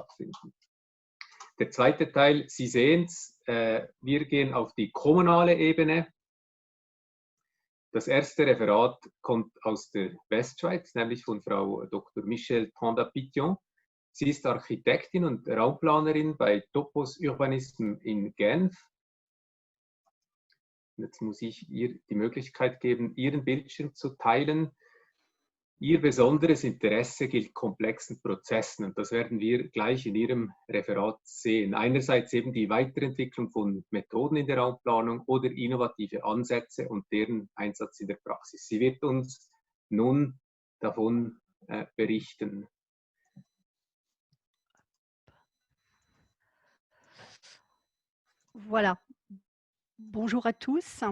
stattfinden. Der zweite Teil, Sie sehen es, wir gehen auf die kommunale Ebene. Das erste Referat kommt aus der Westschweiz, nämlich von Frau Dr. Michelle Tanda-Pition. Sie ist Architektin und Raumplanerin bei Topos Urbanism in Genf. Jetzt muss ich ihr die Möglichkeit geben, ihren Bildschirm zu teilen. Ihr besonderes Interesse gilt komplexen Prozessen und das werden wir gleich in Ihrem Referat sehen. Einerseits eben die Weiterentwicklung von Methoden in der Raumplanung oder innovative Ansätze und deren Einsatz in der Praxis. Sie wird uns nun davon berichten. Voilà. Bonjour à tous.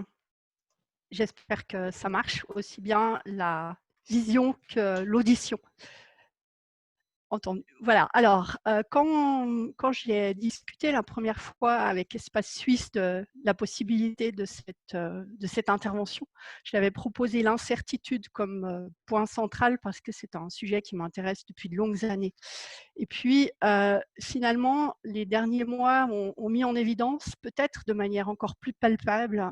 J'espère que ça marche aussi bien la vision que l'audition. Entendu. Voilà. Alors, quand j'ai discuté la première fois avec Espace Suisse de la possibilité de cette intervention, je l'avais proposé l'incertitude comme point central parce que c'est un sujet qui m'intéresse depuis de longues années. Et puis, finalement, les derniers mois ont mis en évidence, peut-être de manière encore plus palpable,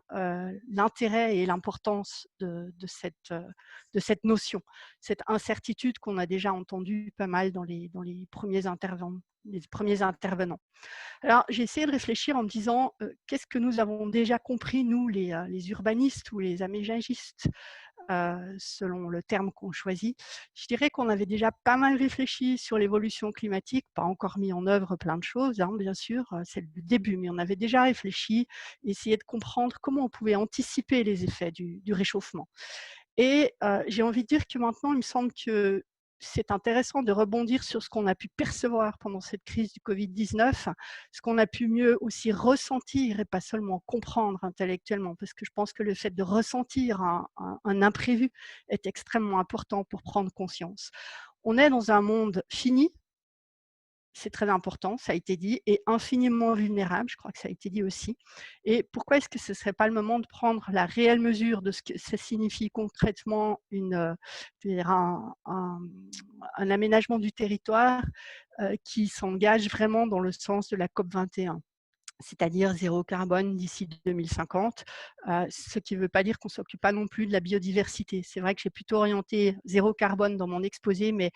l'intérêt et l'importance de cette notion, cette incertitude qu'on a déjà entendue pas mal dans les premiers intervenants. Alors, j'ai essayé de réfléchir en me disant qu'est-ce que nous avons déjà compris, nous, les urbanistes ou les aménagistes, selon le terme qu'on choisit. Je dirais qu'on avait déjà pas mal réfléchi sur l'évolution climatique, pas encore mis en œuvre plein de choses, hein, bien sûr, c'est le début, mais on avait déjà réfléchi, essayé de comprendre comment on pouvait anticiper les effets du réchauffement. Et j'ai envie de dire que maintenant, il me semble que c'est intéressant de rebondir sur ce qu'on a pu percevoir pendant cette crise du Covid-19, ce qu'on a pu mieux aussi ressentir et pas seulement comprendre intellectuellement, parce que je pense que le fait de ressentir un imprévu est extrêmement important pour prendre conscience. On est dans un monde fini, c'est très important, ça a été dit, et infiniment vulnérable, je crois que ça a été dit aussi. Et pourquoi est-ce que ce ne serait pas le moment de prendre la réelle mesure de ce que ça signifie concrètement un aménagement du territoire qui s'engage vraiment dans le sens de la COP21, c'est-à-dire zéro carbone d'ici 2050, ce qui ne veut pas dire qu'on ne s'occupe pas non plus de la biodiversité. C'est vrai que j'ai plutôt orienté zéro carbone dans mon exposé, mais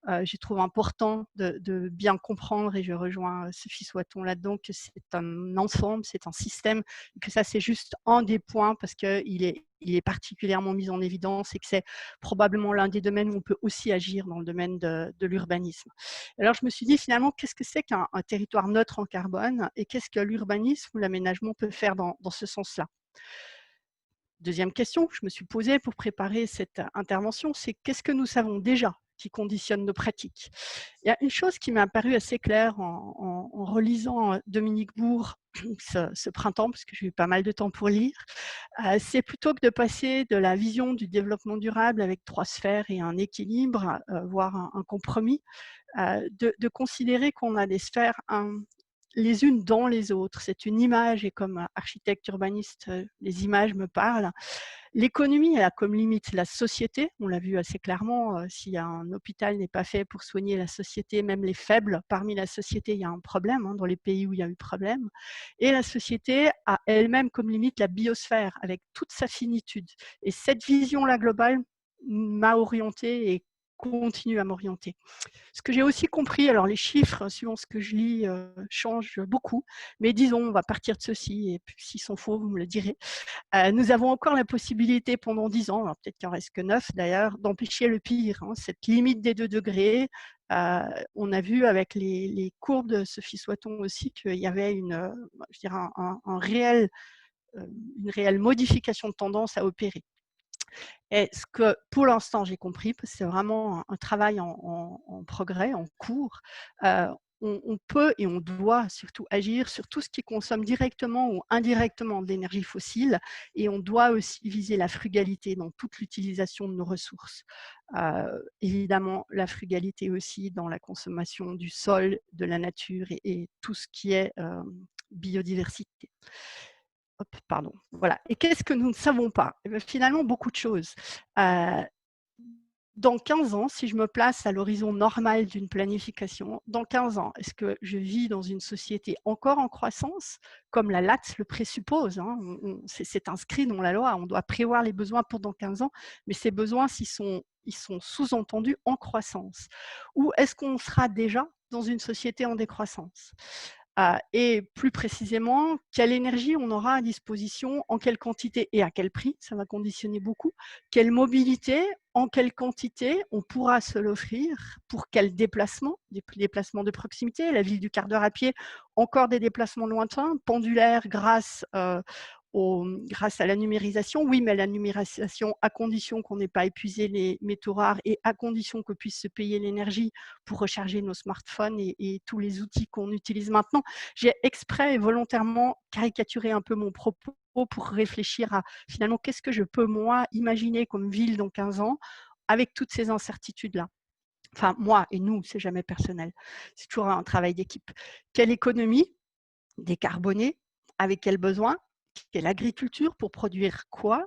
je trouve important de bien comprendre, et je rejoins Sophie Soiton là-dedans, que c'est un ensemble, c'est un système, que ça c'est juste un des points parce qu'il est particulièrement mis en évidence et que c'est probablement l'un des domaines où on peut aussi agir dans le domaine de l'urbanisme. Alors je me suis dit finalement, qu'est-ce que c'est qu'un territoire neutre en carbone et qu'est-ce que l'urbanisme ou l'aménagement peut faire dans ce sens-là? Deuxième question que je me suis posée pour préparer cette intervention, c'est qu'est-ce que nous savons déjà qui conditionne nos pratiques? Il y a une chose qui m'est apparue assez claire en relisant Dominique Bourg ce printemps, parce que j'ai eu pas mal de temps pour lire, c'est plutôt que de passer de la vision du développement durable avec 3 sphères et un équilibre, voire un compromis, de considérer qu'on a des sphères les unes dans les autres. C'est une image, et comme architecte urbaniste, les images me parlent. L'économie, elle a comme limite la société, on l'a vu assez clairement, si un hôpital n'est pas fait pour soigner la société, même les faibles parmi la société, il y a un problème, hein, dans les pays où il y a eu problème. Et la société a elle-même comme limite la biosphère, avec toute sa finitude. Et cette vision-là globale m'a orientée et continue à m'orienter. Ce que j'ai aussi compris, alors les chiffres, suivant ce que je lis, changent beaucoup, mais disons, on va partir de ceci, et puis s'ils sont faux, vous me le direz. Nous avons encore la possibilité pendant 10 ans, alors peut-être qu'il en reste que 9 d'ailleurs, d'empêcher le pire, hein, cette limite des 2 degrés. On a vu avec les courbes de Sophie Soiton aussi qu'il y avait une réelle modification de tendance à opérer. Et ce que pour l'instant j'ai compris, parce que c'est vraiment un travail en progrès, en cours, on peut et on doit surtout agir sur tout ce qui consomme directement ou indirectement de l'énergie fossile, et on doit aussi viser la frugalité dans toute l'utilisation de nos ressources. Évidemment, la frugalité aussi dans la consommation du sol, de la nature et tout ce qui est biodiversité. Hop, pardon. Voilà. Et qu'est-ce que nous ne savons pas? Eh bien, finalement, beaucoup de choses. dans 15 ans, si je me place à l'horizon normal d'une planification, dans 15 ans, est-ce que je vis dans une société encore en croissance, comme la LATS le présuppose, hein, c'est inscrit dans la loi, on doit prévoir les besoins pour dans 15 ans, mais ces besoins, ils sont sous-entendus en croissance. Ou est-ce qu'on sera déjà dans une société en décroissance? Et plus précisément, quelle énergie on aura à disposition, en quelle quantité et à quel prix, ça va conditionner beaucoup. Quelle mobilité, en quelle quantité on pourra se l'offrir, pour quel déplacement, des déplacements de proximité, la ville du quart d'heure à pied, encore des déplacements lointains, pendulaires grâce à la numérisation. Oui, mais la numérisation à condition qu'on n'ait pas épuisé les métaux rares et à condition qu'on puisse se payer l'énergie pour recharger nos smartphones et tous les outils qu'on utilise maintenant. J'ai exprès et volontairement caricaturé un peu mon propos pour réfléchir à finalement qu'est-ce que je peux moi imaginer comme ville dans 15 ans avec toutes ces incertitudes-là. Enfin, moi et nous, c'est jamais personnel. C'est toujours un travail d'équipe. Quelle économie décarbonée? Avec quels besoins? Quelle agriculture pour produire quoi?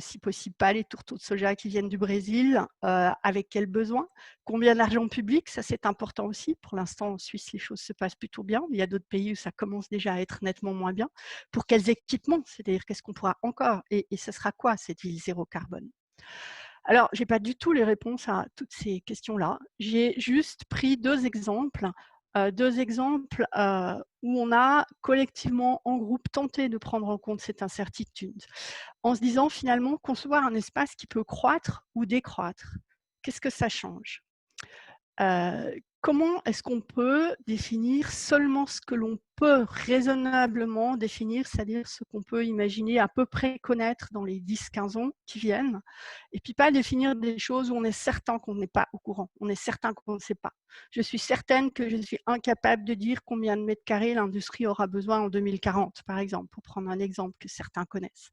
Si possible pas les tourteaux de soja qui viennent du Brésil, avec quels besoins? Combien d'argent public? Ça, c'est important aussi. Pour l'instant, en Suisse, les choses se passent plutôt bien. Il y a d'autres pays où ça commence déjà à être nettement moins bien. Pour quels équipements? C'est-à-dire qu'est-ce qu'on pourra encore et ce sera quoi cette ville zéro carbone? Alors, j'ai pas du tout les réponses à toutes ces questions-là. J'ai juste pris 2 exemples, où on a collectivement, en groupe, tenté de prendre en compte cette incertitude, en se disant finalement concevoir un espace qui peut croître ou décroître. Qu'est-ce que ça change? Comment est-ce qu'on peut définir seulement ce que l'on peut raisonnablement définir, c'est-à-dire ce qu'on peut imaginer à peu près connaître dans les 10-15 ans qui viennent, et puis pas définir des choses où on est certain qu'on n'est pas au courant, on est certain qu'on ne sait pas. Je suis certaine que je suis incapable de dire combien de mètres carrés l'industrie aura besoin en 2040, par exemple, pour prendre un exemple que certains connaissent.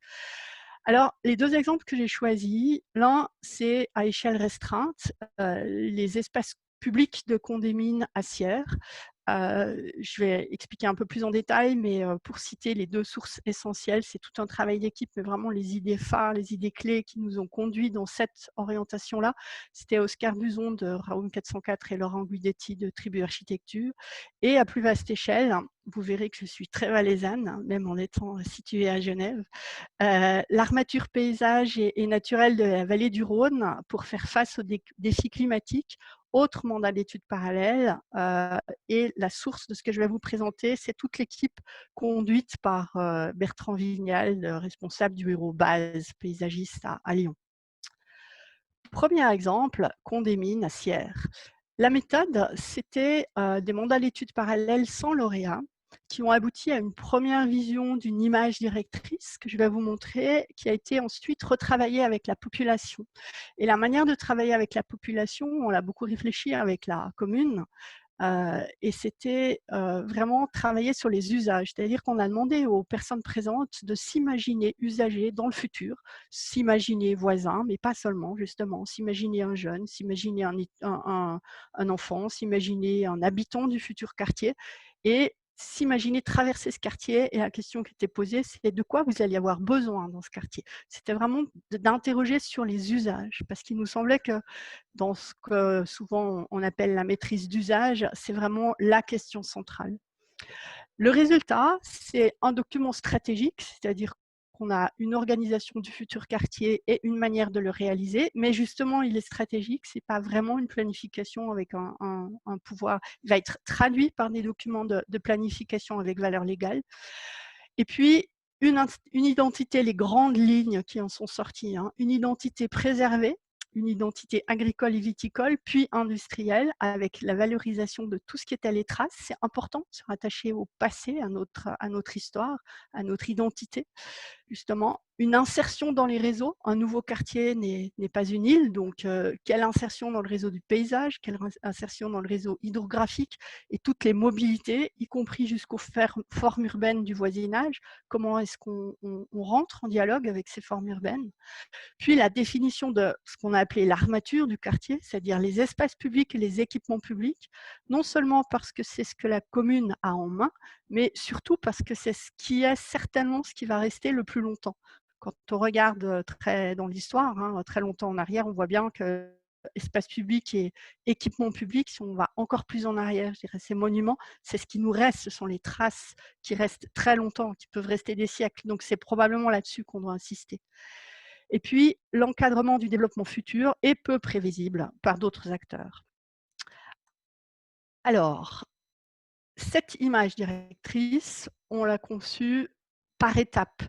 Alors, les 2 exemples que j'ai choisis, l'un, c'est à échelle restreinte, les espaces public de Condémine à Sierre. Je vais expliquer un peu plus en détail, mais pour citer les 2 sources essentielles, c'est tout un travail d'équipe, mais vraiment les idées phares, les idées clés qui nous ont conduits dans cette orientation-là. C'était Oscar Buzon de Raoum 404 et Laurent Guidetti de Tribu Architecture. Et à plus vaste échelle, vous verrez que je suis très valaisanne, même en étant située à Genève, l'armature paysage et naturelle de la vallée du Rhône pour faire face aux défis climatiques. Autre mandat d'études parallèle, et la source de ce que je vais vous présenter, c'est toute l'équipe conduite par Bertrand Vignal, le responsable du bureau base paysagiste à Lyon. Premier exemple, Condémine à Sierre. La méthode, c'était des mandats d'études parallèles sans lauréat qui ont abouti à une première vision d'une image directrice que je vais vous montrer, qui a été ensuite retravaillée avec la population. Et la manière de travailler avec la population, on l'a beaucoup réfléchi avec la commune, et c'était vraiment travailler sur les usages. C'est-à-dire qu'on a demandé aux personnes présentes de s'imaginer usagers dans le futur, s'imaginer voisins, mais pas seulement, justement, s'imaginer un jeune, s'imaginer un enfant, s'imaginer un habitant du futur quartier et s'imaginer traverser ce quartier. Et la question qui était posée, c'est de quoi vous alliez avoir besoin dans ce quartier. C'était vraiment d'interroger sur les usages, parce qu'il nous semblait que dans ce que souvent on appelle la maîtrise d'usage, c'est vraiment la question centrale. Le résultat, c'est un document stratégique, c'est-à-dire qu'on a une organisation du futur quartier et une manière de le réaliser, mais justement, il est stratégique, ce n'est pas vraiment une planification avec un pouvoir, il va être traduit par des documents de planification avec valeur légale. Et puis, une identité, les grandes lignes qui en sont sorties, hein, une identité préservée, une identité agricole et viticole, puis industrielle, avec la valorisation de tout ce qui était les traces. C'est important de se rattacher au passé, à notre histoire, à notre identité. Justement, une insertion dans les réseaux. Un nouveau quartier n'est pas une île, donc quelle insertion dans le réseau du paysage, quelle insertion dans le réseau hydrographique et toutes les mobilités, y compris jusqu'aux formes urbaines du voisinage. Comment est-ce qu'on rentre en dialogue avec ces formes urbaines? Puis la définition de ce qu'on a appelé l'armature du quartier, c'est-à-dire les espaces publics et les équipements publics, non seulement parce que c'est ce que la commune a en main, mais surtout parce que c'est ce qui est certainement ce qui va rester le plus longtemps. Quand on regarde très dans l'histoire, hein, très longtemps en arrière, on voit bien que espace public et équipement public, si on va encore plus en arrière, je dirais ces monuments, c'est ce qui nous reste, ce sont les traces qui restent très longtemps, qui peuvent rester des siècles. Donc c'est probablement là-dessus qu'on doit insister. Et puis, l'encadrement du développement futur est peu prévisible par d'autres acteurs. Alors, cette image directrice, on l'a conçue par étapes,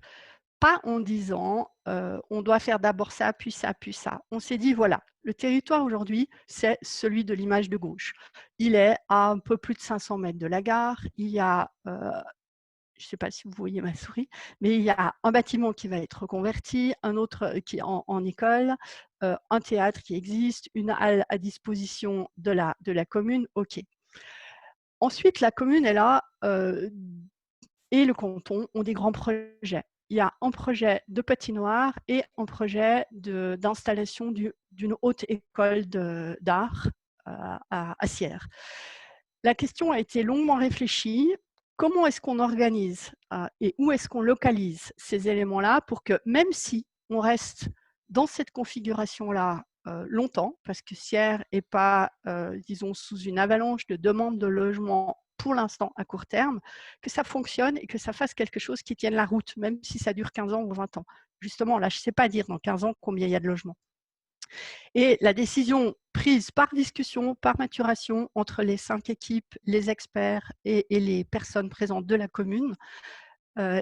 pas en disant on doit faire d'abord ça, puis ça, puis ça. On s'est dit voilà, le territoire aujourd'hui, c'est celui de l'image de gauche. Il est à un peu plus de 500 mètres de la gare. Il y a, je ne sais pas si vous voyez ma souris, mais il y a un bâtiment qui va être reconverti, un autre qui est en école, un théâtre qui existe, une halle à disposition de la commune. OK. Ensuite, la commune est là et le canton ont des grands projets. Il y a un projet de patinoire et un projet d'installation d'une haute école d'art à Sierre. La question a été longuement réfléchie. Comment est-ce qu'on organise et où est-ce qu'on localise ces éléments-là pour que même si on reste dans cette configuration-là longtemps, parce que Sierre n'est pas, disons, sous une avalanche de demandes de logement pour l'instant à court terme, que ça fonctionne et que ça fasse quelque chose qui tienne la route, même si ça dure 15 ans ou 20 ans. Justement, là, je ne sais pas dire dans 15 ans combien il y a de logements. Et la décision prise par discussion, par maturation entre les 5 équipes, les experts et les personnes présentes de la commune,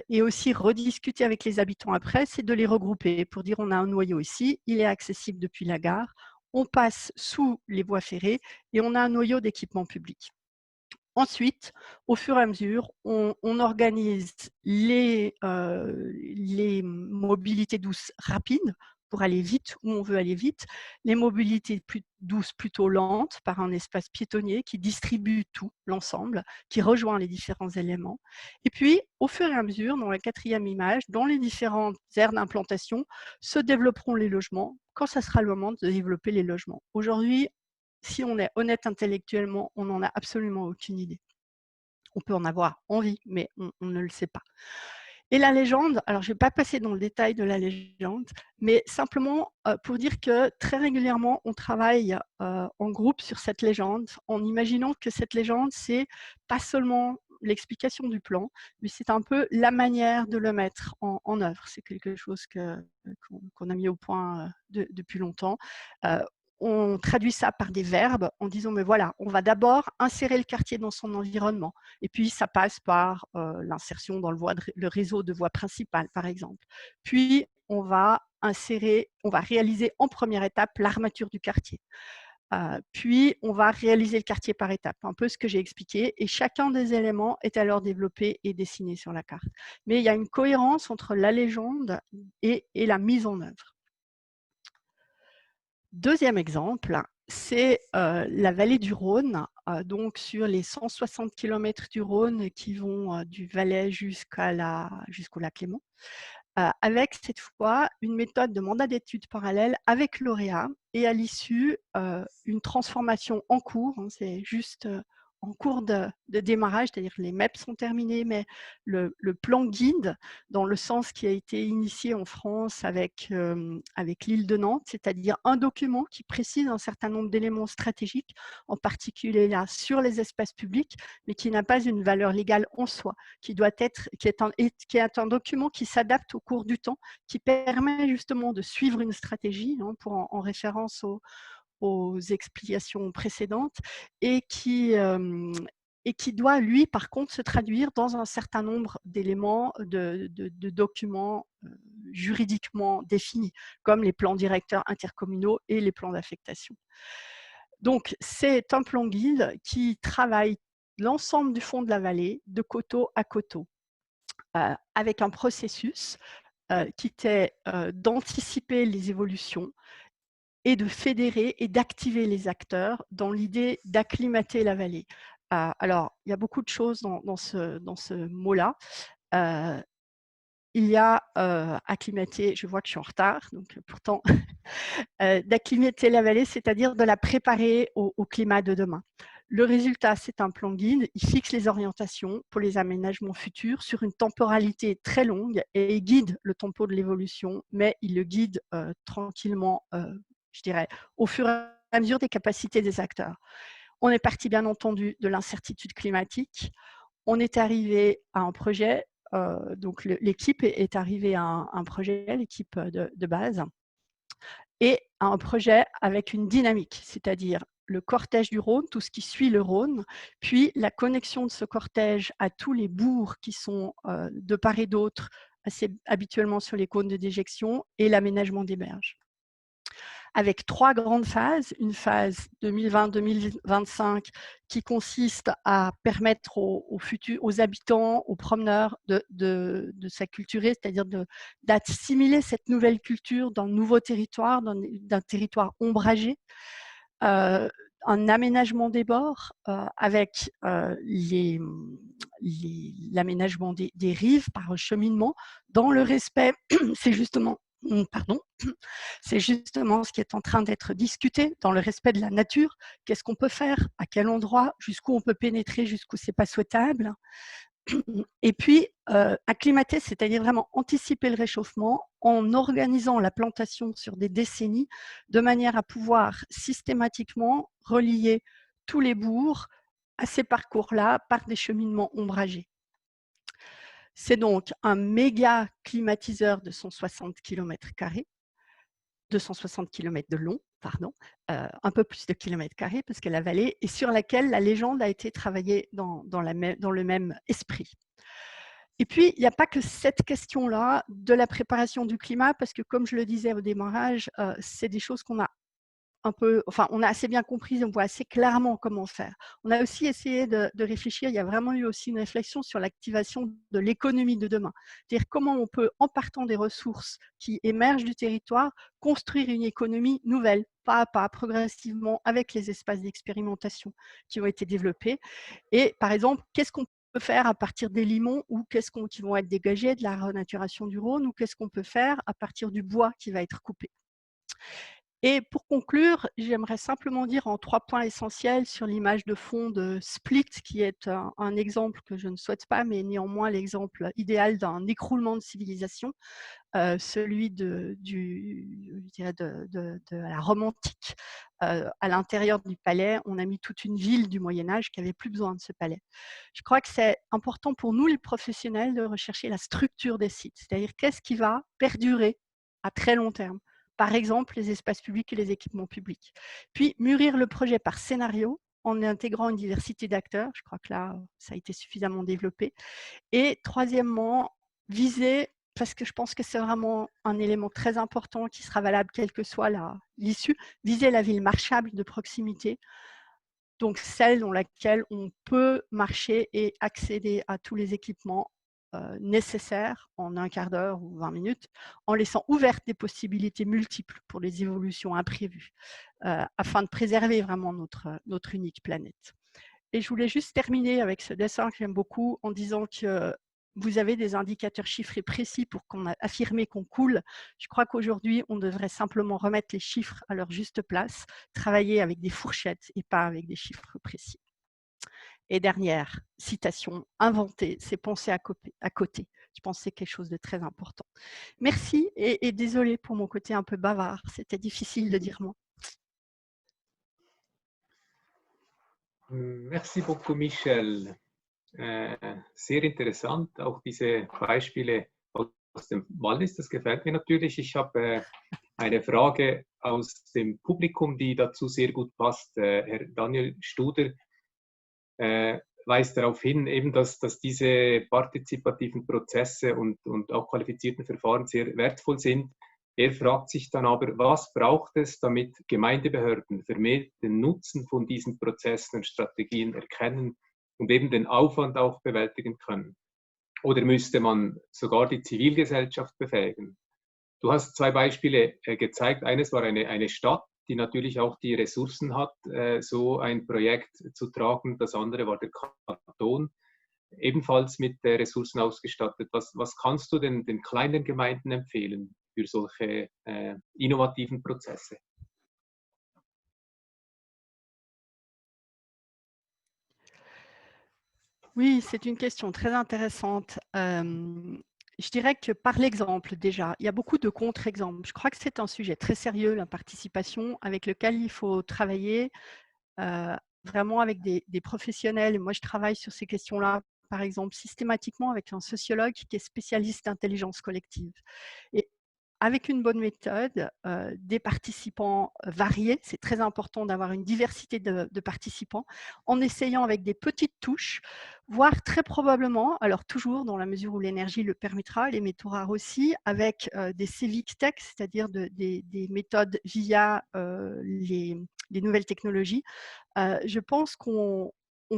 et aussi rediscuter avec les habitants après, c'est de les regrouper pour dire on a un noyau ici, il est accessible depuis la gare, on passe sous les voies ferrées et on a un noyau d'équipement public. Ensuite, au fur et à mesure, on organise les mobilités douces rapides pour aller vite où on veut aller vite, les mobilités plus douces plutôt lentes par un espace piétonnier qui distribue tout, l'ensemble, qui rejoint les différents éléments. Et puis, au fur et à mesure, dans la 4e image, dans les différentes aires d'implantation, se développeront les logements quand ça sera le moment de développer les logements. Aujourd'hui, si on est honnête intellectuellement, on n'en a absolument aucune idée. On peut en avoir envie, mais on ne le sait pas. Et la légende, alors je ne vais pas passer dans le détail de la légende, mais simplement pour dire que très régulièrement, on travaille en groupe sur cette légende, en imaginant que cette légende, c'est pas seulement l'explication du plan, mais c'est un peu la manière de le mettre en œuvre. C'est quelque chose qu'on a mis au point depuis longtemps. On traduit ça par des verbes en disant, mais voilà, on va d'abord insérer le quartier dans son environnement. Et puis, ça passe par l'insertion dans le réseau de voies principales, par exemple. Puis, on va réaliser en première étape l'armature du quartier. Puis, on va réaliser le quartier par étapes, un peu ce que j'ai expliqué. Et chacun des éléments est alors développé et dessiné sur la carte. Mais il y a une cohérence entre la légende et la mise en œuvre. Deuxième exemple, c'est la vallée du Rhône, donc sur les 160 km du Rhône qui vont du Valais jusqu'au lac Léman, avec cette fois une méthode de mandat d'études parallèle avec lauréat et à l'issue une transformation en cours, hein, c'est juste en cours de démarrage, c'est-à-dire que les MEP sont terminés, mais le plan guide, dans le sens qui a été initié en France avec l'île de Nantes, c'est-à-dire un document qui précise un certain nombre d'éléments stratégiques, en particulier là sur les espaces publics, mais qui n'a pas une valeur légale en soi, qui est un document qui s'adapte au cours du temps, qui permet justement de suivre une stratégie, hein, en référence aux explications précédentes, et qui doit, lui, par contre, se traduire dans un certain nombre d'éléments de documents juridiquement définis, comme les plans directeurs intercommunaux et les plans d'affectation. Donc, c'est un plan guide qui travaille l'ensemble du fond de la vallée, de coteau à coteau, avec un processus qui était d'anticiper les évolutions et de fédérer et d'activer les acteurs dans l'idée d'acclimater la vallée. Alors, il y a beaucoup de choses dans ce mot-là. Il y a acclimater, je vois que je suis en retard, donc pourtant, d'acclimater la vallée, c'est-à-dire de la préparer au climat de demain. Le résultat, c'est un plan guide. Il fixe les orientations pour les aménagements futurs sur une temporalité très longue et il guide le tempo de l'évolution, mais il le guide tranquillement, je dirais, au fur et la mesure des capacités des acteurs. On est parti, bien entendu, de l'incertitude climatique. On est arrivé à un projet, donc l'équipe est arrivée à un projet, l'équipe de base, et à un projet avec une dynamique, c'est-à-dire le cortège du Rhône, tout ce qui suit le Rhône, puis la connexion de ce cortège à tous les bourgs qui sont de part et d'autre, assez habituellement sur les cônes de déjection, et l'aménagement des berges. Avec 3 grandes phases, une phase 2020-2025 qui consiste à permettre aux habitants, aux promeneurs de s'acculturer, c'est-à-dire d'assimiler cette nouvelle culture dans de nouveaux territoires, d'un territoire ombragé. Un aménagement des bords avec l'aménagement des rives par cheminement dans le respect, c'est justement ce qui est en train d'être discuté dans le respect de la nature. Qu'est-ce qu'on peut faire? À quel endroit? Jusqu'où on peut pénétrer? Jusqu'où c'est pas souhaitable? Et puis, acclimater, c'est-à-dire vraiment anticiper le réchauffement en organisant la plantation sur des décennies de manière à pouvoir systématiquement relier tous les bourgs à ces parcours-là par des cheminements ombragés. C'est donc un méga climatiseur de 160 km², 260 km de long, pardon, un peu plus de kilomètres carrés parce que la vallée, et sur laquelle la légende a été travaillée dans le même esprit. Et puis, il n'y a pas que cette question-là de la préparation du climat, parce que comme je le disais au démarrage, c'est des choses qu'on a on a assez bien compris, on voit assez clairement comment faire. On a aussi essayé de réfléchir, il y a vraiment eu aussi une réflexion sur l'activation de l'économie de demain. C'est-à-dire comment on peut, en partant des ressources qui émergent du territoire, construire une économie nouvelle, pas à pas, progressivement, avec les espaces d'expérimentation qui ont été développés. Et par exemple, qu'est-ce qu'on peut faire à partir des limons ou qui vont être dégagés de la renaturation du Rhône, ou qu'est-ce qu'on peut faire à partir du bois qui va être coupé. Et pour conclure, j'aimerais simplement dire en 3 points essentiels sur l'image de fond de Split, qui est un exemple que je ne souhaite pas, mais néanmoins l'exemple idéal d'un écroulement de civilisation, celui de la Rome antique. À l'intérieur du palais, on a mis toute une ville du Moyen-Âge qui n'avait plus besoin de ce palais. Je crois que c'est important pour nous, les professionnels, de rechercher la structure des sites, c'est-à-dire qu'est-ce qui va perdurer à très long terme. Par exemple, les espaces publics et les équipements publics. Puis, mûrir le projet par scénario en intégrant une diversité d'acteurs. Je crois que là, ça a été suffisamment développé. Et troisièmement, viser, parce que je pense que c'est vraiment un élément très important qui sera valable quelle que soit l'issue, viser la ville marchable de proximité, donc celle dans laquelle on peut marcher et accéder à tous les équipements nécessaires en un quart d'heure ou 20 minutes, en laissant ouvertes des possibilités multiples pour les évolutions imprévues, afin de préserver vraiment notre unique planète. Et je voulais juste terminer avec ce dessin que j'aime beaucoup en disant que vous avez des indicateurs chiffrés précis pour affirmer qu'on coule. Je crois qu'aujourd'hui, on devrait simplement remettre les chiffres à leur juste place, travailler avec des fourchettes et pas avec des chiffres précis. Et dernière citation, inventer, c'est penser à côté. Je pense que c'est quelque chose de très important. Merci et désolée pour mon côté un peu bavard, c'était difficile de dire moins. Merci beaucoup, Michel. Sehr interessant, auch diese Beispiele aus dem Wallis, das gefällt mir natürlich. Ich habe eine Frage aus dem Publikum, die dazu sehr gut passt. Herr Daniel Studer weist darauf hin, eben, dass diese partizipativen Prozesse und auch qualifizierten Verfahren sehr wertvoll sind. Er fragt sich dann aber, was braucht es, damit Gemeindebehörden vermehrt den Nutzen von diesen Prozessen und Strategien erkennen und eben den Aufwand auch bewältigen können? Oder müsste man sogar die Zivilgesellschaft befähigen? Du hast 2 Beispiele gezeigt. Eines war eine Stadt, die natürlich auch die Ressourcen hat, so ein Projekt zu tragen. Das andere war der Kanton, ebenfalls mit Ressourcen ausgestattet. Was kannst du den kleinen Gemeinden empfehlen für solche innovativen Prozesse? Oui, c'est une question très intéressante. je dirais que par l'exemple déjà, il y a beaucoup de contre-exemples. Je crois que c'est un sujet très sérieux, la participation, avec lequel il faut travailler vraiment avec des professionnels. Et moi, je travaille sur ces questions-là, par exemple, systématiquement avec un sociologue qui est spécialiste d'intelligence collective. Et avec une bonne méthode, des participants variés, c'est très important d'avoir une diversité de participants, en essayant avec des petites touches, voire très probablement, alors toujours dans la mesure où l'énergie le permettra, les métaux rares aussi, avec des civic tech, c'est-à-dire des méthodes via les nouvelles technologies. Je pense qu'on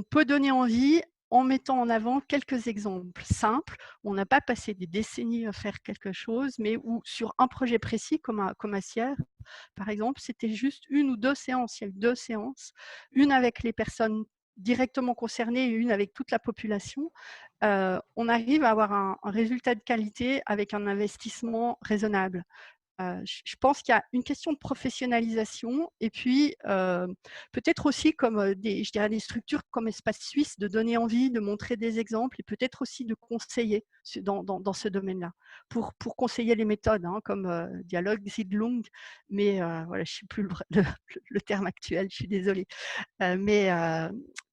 peut donner envie en mettant en avant quelques exemples simples. On n'a pas passé des décennies à faire quelque chose, mais où sur un projet précis, comme à Sierre, par exemple, c'était juste 1 ou 2 séances. Il y a eu 2 séances, une avec les personnes directement concernées et une avec toute la population. On arrive à avoir un résultat de qualité avec un investissement raisonnable. Je pense qu'il y a une question de professionnalisation et puis peut-être aussi comme je dirais des structures comme Espace Suisse, de donner envie, de montrer des exemples et peut-être aussi de conseiller dans ce domaine-là, pour conseiller les méthodes, hein, comme Dialogue, Siedlung, mais voilà, je ne sais plus le terme actuel, je suis désolée. Mais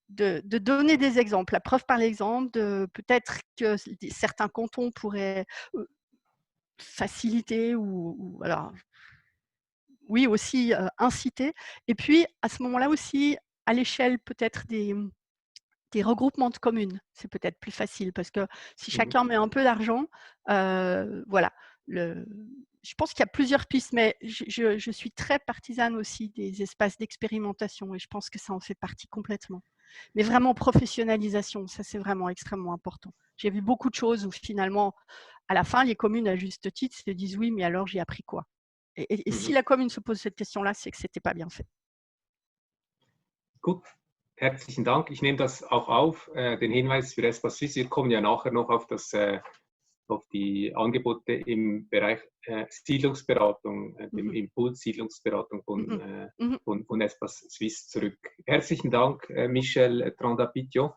de donner des exemples, la preuve par l'exemple, peut-être que certains cantons pourraient faciliter ou alors oui, aussi inciter. Et puis, à ce moment-là aussi, à l'échelle peut-être des regroupements de communes, c'est peut-être plus facile parce que si chacun met un peu d'argent, voilà. Je pense qu'il y a plusieurs pistes, mais je suis très partisane aussi des espaces d'expérimentation et je pense que ça en fait partie complètement. Mais vraiment, professionnalisation, ça c'est vraiment extrêmement important. J'ai vu beaucoup de choses où finalement, à la fin, les communes, à juste titre, se disent oui, mais alors j'ai appris quoi? Et si la commune se pose cette question-là, c'est que ce n'était pas bien fait. Gut, herzlichen Dank. Ich nehme das auch auf, den Hinweis für Espace Suisse. Wir kommen ja nachher noch auf die Angebote im Bereich Siedlungsberatung, dem Impuls Siedlungsberatung von Espace Suisse zurück. Herzlichen Dank, Michel Trandapitio.